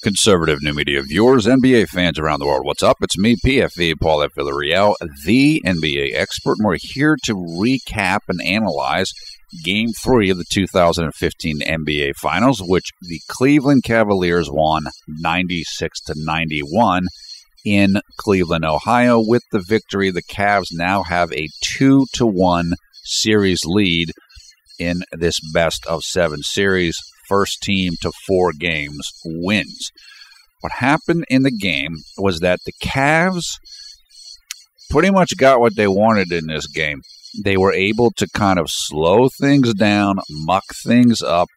Conservative new media viewers, NBA fans around the world, what's up? It's me, PFV, Paul F. Villarreal, the NBA expert, and we're here to recap and analyze Game 3 of the 2015 NBA Finals, which the Cleveland Cavaliers won 96-91 in Cleveland, Ohio. With the victory, the Cavs now have a 2-1 series lead in this best-of-7 series. First team to 4 games wins. What happened in the game was that the Cavs pretty much got what they wanted in this game. They were able to kind of slow things down, muck things up,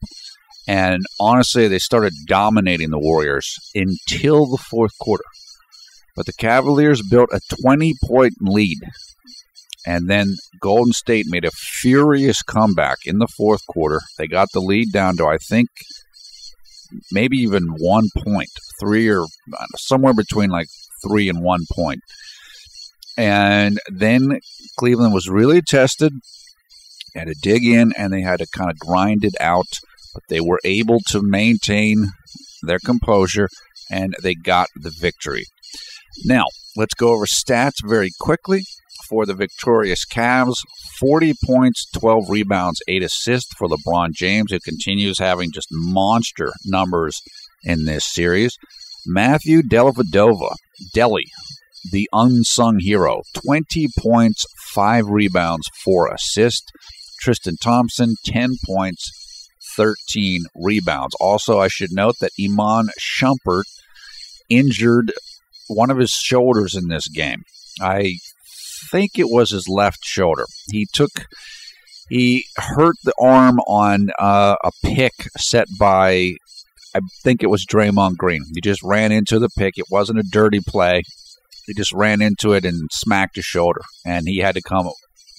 and honestly, they started dominating the Warriors until the fourth quarter. But the Cavaliers built a 20-point lead. And then Golden State made a furious comeback in the fourth quarter. They got the lead down to, I think, maybe even 1 point, 3 or somewhere between like 3 and 1 point. And then Cleveland was really tested, had to dig in, and they had to kind of grind it out. But they were able to maintain their composure, and they got the victory. Now, let's go over stats very quickly. For the victorious Cavs, 40 points, 12 rebounds, 8 assists for LeBron James, who continues having just monster numbers in this series. Matthew Delly, the unsung hero, 20 points, 5 rebounds, 4 assists. Tristan Thompson, 10 points, 13 rebounds. Also, I should note that Iman Shumpert injured one of his shoulders in this game. I think it was his left shoulder. He hurt the arm on a pick set by, I think it was Draymond Green. He just ran into the pick. It wasn't a dirty play. He just ran into it and smacked his shoulder. And he had to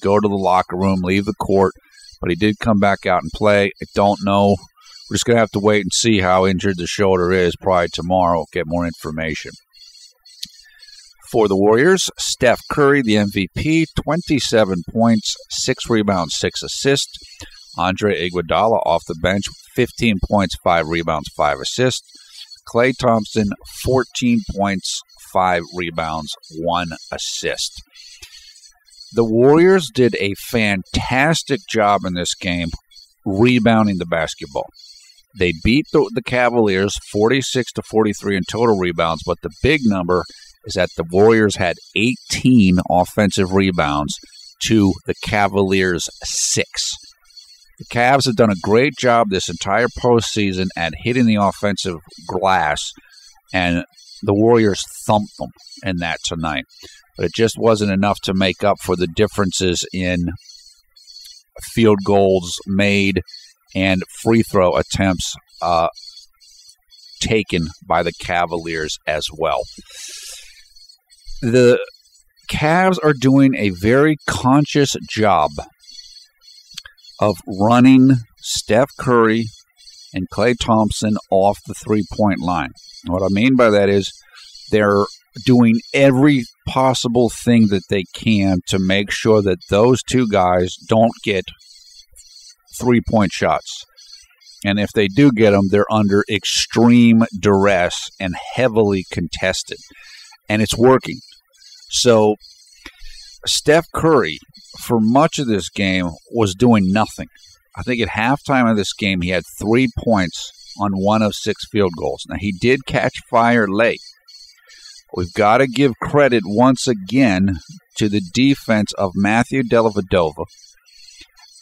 go to the locker room, leave the court. But he did come back out and play. I don't know. We're just going to have to wait and see how injured the shoulder is. Probably tomorrow, get more information. For the Warriors, Steph Curry, the MVP, 27 points, 6 rebounds, 6 assists. Andre Iguodala off the bench, 15 points, 5 rebounds, 5 assists. Klay Thompson, 14 points, 5 rebounds, 1 assist. The Warriors did a fantastic job in this game rebounding the basketball. They beat the Cavaliers 46-43 in total rebounds, but the big number is that the Warriors had 18 offensive rebounds to the Cavaliers' 6. The Cavs have done a great job this entire postseason at hitting the offensive glass, and the Warriors thumped them in that tonight. But it just wasn't enough to make up for the differences in field goals made and free throw attempts taken by the Cavaliers as well. The Cavs are doing a very conscious job of running Steph Curry and Klay Thompson off the three-point line. And what I mean by that is they're doing every possible thing that they can to make sure that those two guys don't get three-point shots. And if they do get them, they're under extreme duress and heavily contested. And it's working. So Steph Curry, for much of this game, was doing nothing. I think at halftime of this game, he had 3 points on 1 of 6 field goals. Now, he did catch fire late. We've got to give credit once again to the defense of Matthew Dellavedova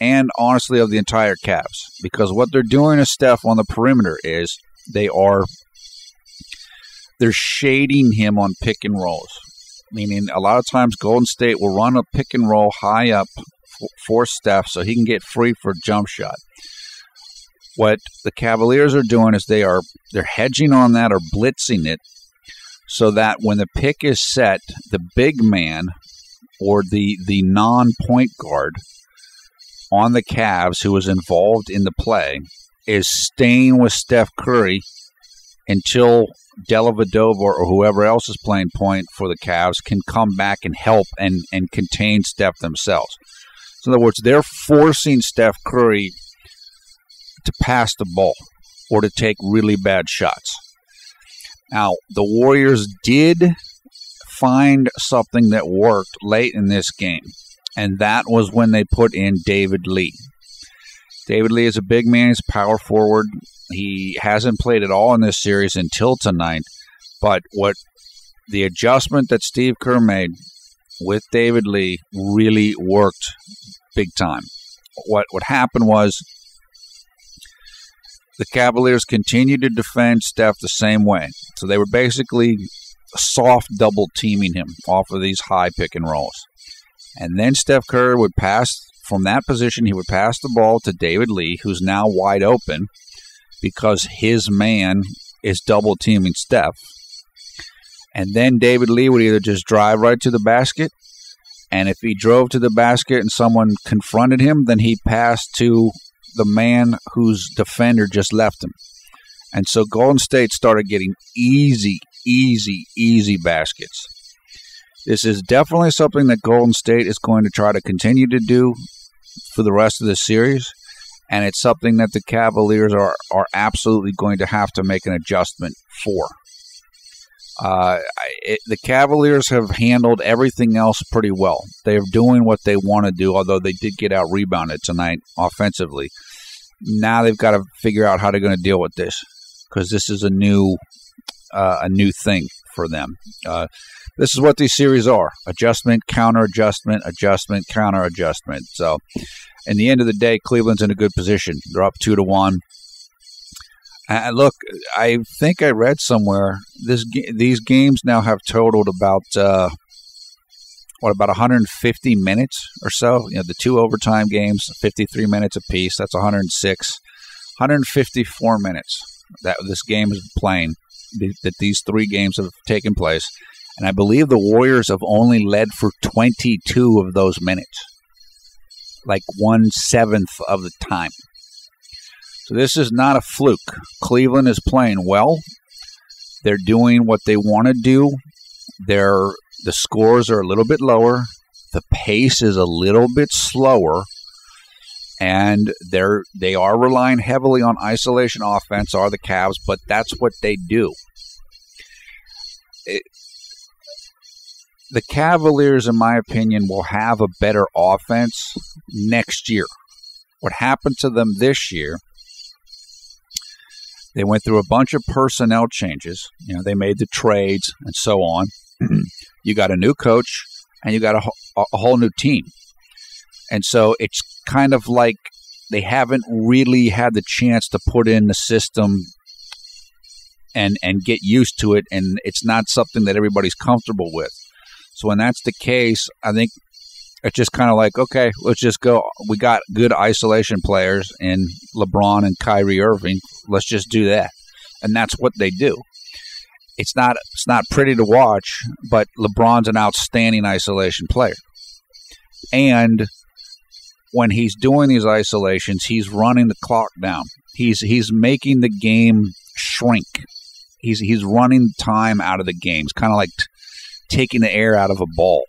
and, honestly, of the entire Cavs. Because what they're doing to Steph on the perimeter is they're shading him on pick and rolls. Meaning a lot of times Golden State will run a pick and roll high up for Steph so he can get free for a jump shot. What the Cavaliers are doing is they're hedging on that or blitzing it so that when the pick is set, the big man or the non-point guard on the Cavs who is involved in the play is staying with Steph Curry until Dellavedova or whoever else is playing point for the Cavs can come back and help and contain Steph themselves. So in other words, they're forcing Steph Curry to pass the ball. or to take really bad shots. Now, the Warriors did find something that worked late in this game, and that was when they put in David Lee. David Lee is a big man. He's power forward. He hasn't played at all in this series until tonight, but what the adjustment that Steve Kerr made with David Lee really worked big time. What happened was the Cavaliers continued to defend Steph the same way. So they were basically soft double teaming him off of these high pick and rolls. And then Steph Curry would pass from that position. He would pass the ball to David Lee, who's now wide open because his man is double teaming Steph. And then David Lee would either just drive right to the basket, and if he drove to the basket and someone confronted him, then he passed to the man whose defender just left him. And so Golden State started getting easy baskets. This is definitely something that Golden State is going to try to continue to do for the rest of the series, and it's something that the Cavaliers are absolutely going to have to make an adjustment for. The Cavaliers have handled everything else pretty well. They're doing what they want to do, although they did get out-rebounded tonight offensively. Now they've got to figure out how they're going to deal with this, because this is a new thing for them. This is what these series are: adjustment, counter-adjustment, adjustment, counter-adjustment. So, in the end of the day, Cleveland's in a good position. They're up 2-1. Look, I think I read somewhere these games now have totaled about 150 minutes or so. You know, the two overtime games, 53 minutes apiece. That's 154 minutes that this game is playing. That these three games have taken place, and I believe the Warriors have only led for 22 of those minutes, like 1/7 of the time. So this is not a fluke. Cleveland is playing well. They're doing what they want to do. The scores are a little bit lower. The pace is a little bit slower. And they are relying heavily on isolation offense, are the Cavs, but that's what they do. The Cavaliers, in my opinion, will have a better offense next year. What happened to them this year, they went through a bunch of personnel changes. You know, they made the trades and so on. You got a new coach, and you got a whole new team. And so it's kind of like they haven't really had the chance to put in the system and get used to it, and it's not something that everybody's comfortable with. So when that's the case, I think it's just kind of like, okay, let's just go. We got good isolation players in LeBron and Kyrie Irving. Let's just do that. And that's what they do. It's not pretty to watch, but LeBron's an outstanding isolation player. And when he's doing these isolations, he's running the clock down. He's making the game shrink. He's running time out of the game. It's kind of like taking the air out of a ball.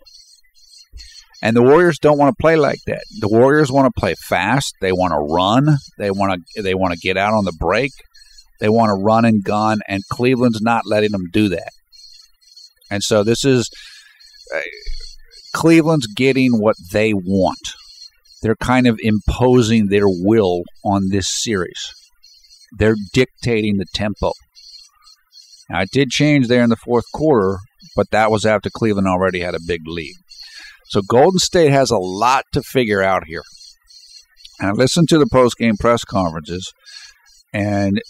And the Warriors don't want to play like that. The Warriors want to play fast. They want to run. They want to get out on the break. They want to run and gun, and Cleveland's not letting them do that. And so this is Cleveland's getting what they want. They're kind of imposing their will on this series. They're dictating the tempo. Now, it did change there in the fourth quarter, but that was after Cleveland already had a big lead. So Golden State has a lot to figure out here. And I listened to the post-game press conferences, and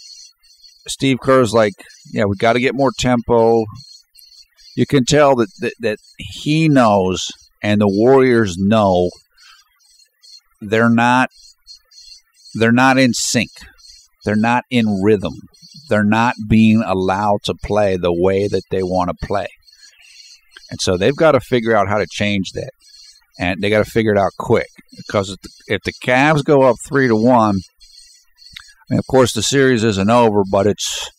Steve Kerr's like, yeah, we got to get more tempo. You can tell that he knows and the Warriors know they're not in sync. They're not in rhythm. They're not being allowed to play the way that they want to play. And so they've got to figure out how to change that. And they got to figure it out quick. Because if the Cavs go up 3-1, I mean, of course, the series isn't over, but it's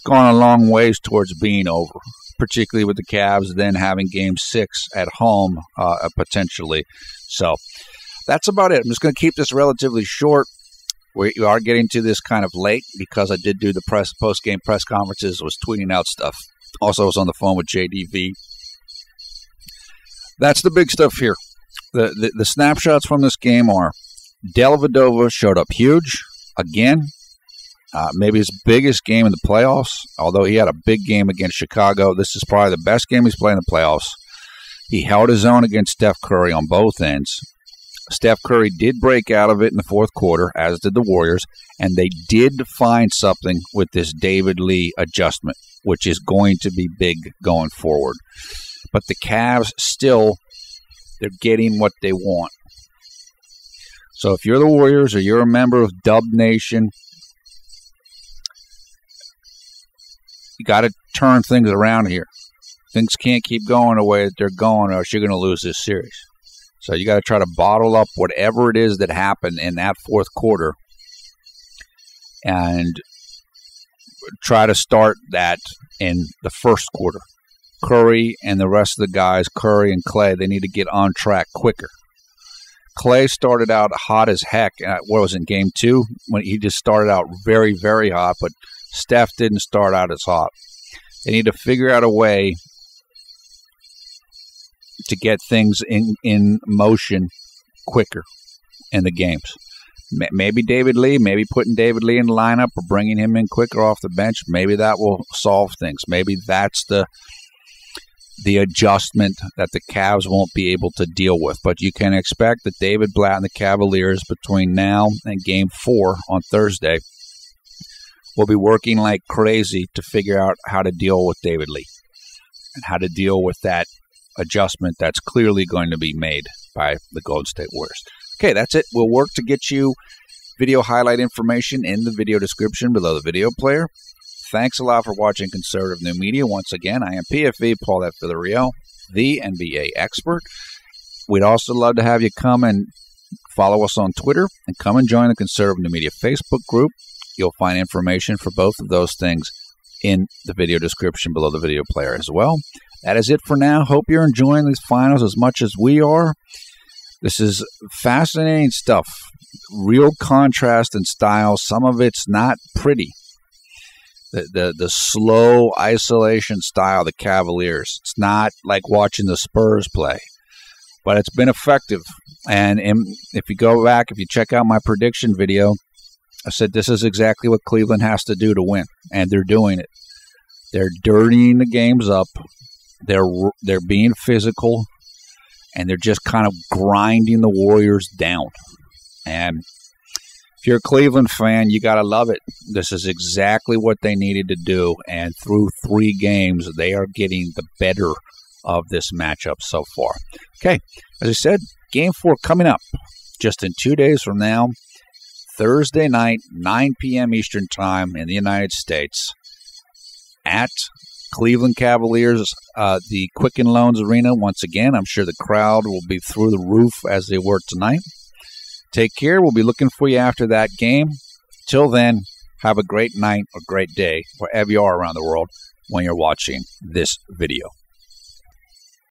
gone a long ways towards being over, particularly with the Cavs then having Game 6 at home potentially. So that's about it. I'm just going to keep this relatively short. We are getting to this kind of late because I did do the post-game press conferences, was tweeting out stuff. Also, I was on the phone with JDV. That's the big stuff here. The snapshots from this game are Dellavedova showed up huge again. Maybe his biggest game in the playoffs, although he had a big game against Chicago. This is probably the best game he's played in the playoffs. He held his own against Steph Curry on both ends. Steph Curry did break out of it in the fourth quarter, as did the Warriors, and they did find something with this David Lee adjustment, which is going to be big going forward. But the Cavs still, they're getting what they want. So if you're the Warriors or you're a member of Dub Nation, you got to turn things around here. Things can't keep going the way that they're going, or else you're going to lose this series. So you got to try to bottle up whatever it is that happened in that fourth quarter and try to start that in the first quarter. Curry and the rest of the guys, Curry and Clay, they need to get on track quicker. Clay started out hot as heck. What was it, in game 2? When he just started out very, very hot, but Steph didn't start out as hot. They need to figure out a way to get things in motion quicker in the games. Maybe David Lee, maybe putting David Lee in the lineup or bringing him in quicker off the bench, maybe that will solve things. Maybe that's the adjustment that the Cavs won't be able to deal with. But you can expect that David Blatt and the Cavaliers between now and Game 4 on Thursday will be working like crazy to figure out how to deal with David Lee and how to deal with that adjustment that's clearly going to be made by the Golden State Warriors. Okay, that's it. We'll work to get you video highlight information in the video description below the video player. Thanks a lot for watching Conservative New Media. Once again, I am PFV Paul F. Villarreal, the NBA expert. We'd also love to have you come and follow us on Twitter and come and join the Conservative New Media Facebook group. You'll find information for both of those things in the video description below the video player as well. That is it for now. Hope you're enjoying these finals as much as we are. This is fascinating stuff. Real contrast in style. Some of it's not pretty. The slow isolation style of the Cavaliers. It's not like watching the Spurs play. But it's been effective. And if you go back, if you check out my prediction video, I said this is exactly what Cleveland has to do to win. And they're doing it. They're dirtying the games up. They're being physical. And they're just kind of grinding the Warriors down. And if you're a Cleveland fan, you got to love it. This is exactly what they needed to do. And through 3 games, they are getting the better of this matchup so far. Okay, as I said, Game 4 coming up just in 2 days from now, Thursday night, 9 p.m. Eastern Time in the United States at Cleveland Cavaliers, the Quicken Loans Arena. Once again, I'm sure the crowd will be through the roof as they were tonight. Take care. We'll be looking for you after that game. Till then, have a great night or great day, wherever you are around the world when you're watching this video.